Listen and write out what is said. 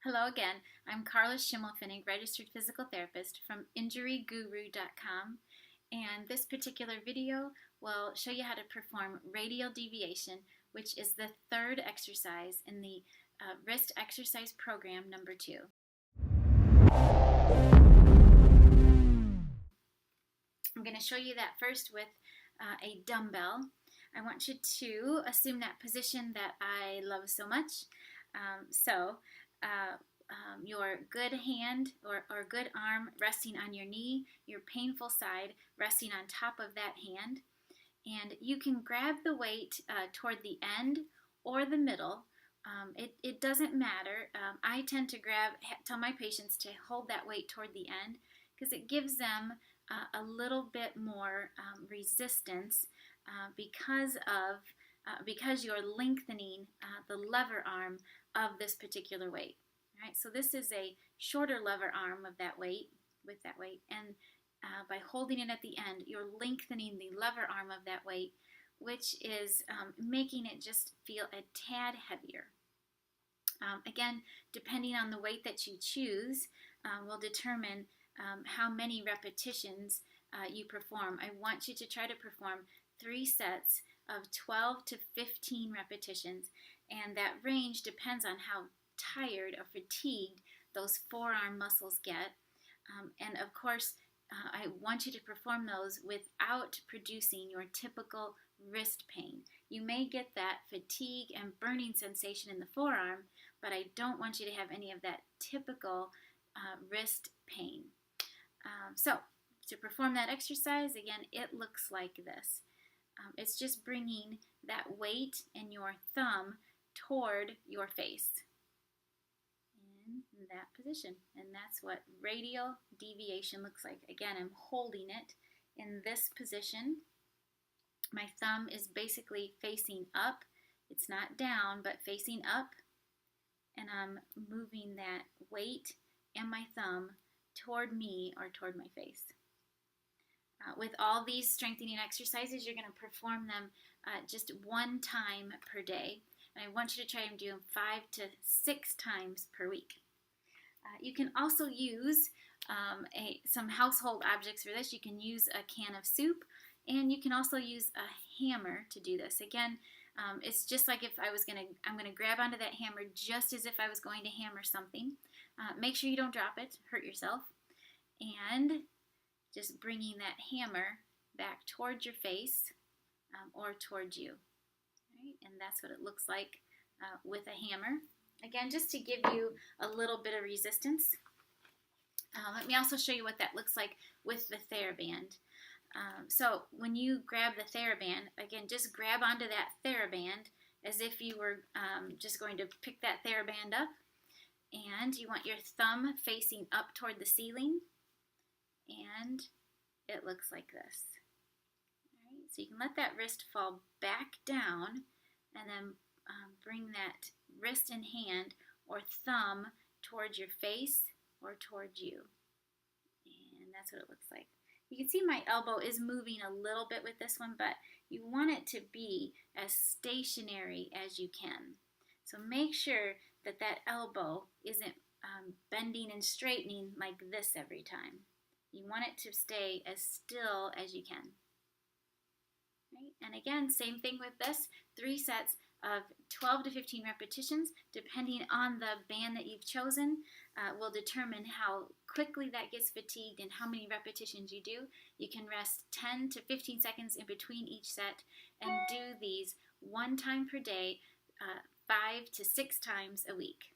Hello again. I'm Carla Schimmelfinnig, registered physical therapist from InjuryGuru.com, and this particular video will show you how to perform radial deviation, which is the third exercise in the wrist exercise program number 2. I'm going to show you that first with a dumbbell. I want you to assume that position that I love so much. Your good hand or good arm resting on your knee, your painful side resting on top of that hand. And you can grab the weight toward the end or the middle. It doesn't matter. I tend to tell my patients to hold that weight toward the end because it gives them a little bit more resistance because you're lengthening the lever arm of this particular weight. Right, so this is a shorter lever arm of that weight, and by holding it at the end, you're lengthening the lever arm of that weight, which is making it just feel a tad heavier. Again, depending on the weight that you choose, will determine how many repetitions you perform. I want you to try to perform 3 sets of 12 to 15 repetitions, and that range depends on how tired or fatigued those forearm muscles get. And of course, I want you to perform those without producing your typical wrist pain. You may get that fatigue and burning sensation in the forearm, but I don't want you to have any of that typical wrist pain. So to perform that exercise, again, it looks like this. It's just bringing that weight in your thumb toward your face in that position, and that's what radial deviation looks like. Again, I'm holding it in this position. My thumb is basically facing up. It's not down, but facing up, and I'm moving that weight and my thumb toward me or toward my face. With all these strengthening exercises, you're going to perform them just 1 time per day. And I want you to try and do them 5 to 6 times per week. You can also use some household objects for this. You can use a can of soup, and you can also use a hammer to do this. Again, it's just like if I'm going to grab onto that hammer just as if I was going to hammer something. Make sure you don't drop it, hurt yourself, and just bringing that hammer back towards your face or towards you. Right? And that's what it looks like with a hammer. Again, just to give you a little bit of resistance. Let me also show you what that looks like with the TheraBand. So when you grab the TheraBand, again, just grab onto that TheraBand as if you were just going to pick that TheraBand up. And you want your thumb facing up toward the ceiling. And it looks like this. All right, so you can let that wrist fall back down and then bring that wrist and hand or thumb towards your face or towards you. And that's what it looks like. You can see my elbow is moving a little bit with this one, but you want it to be as stationary as you can. So make sure that that elbow isn't bending and straightening like this every time. You want it to stay as still as you can. Right? And again, same thing with this, 3 sets of 12 to 15 repetitions, depending on the band that you've chosen, will determine how quickly that gets fatigued and how many repetitions you do. You can rest 10 to 15 seconds in between each set and do these 1 time per day, 5 to 6 times a week.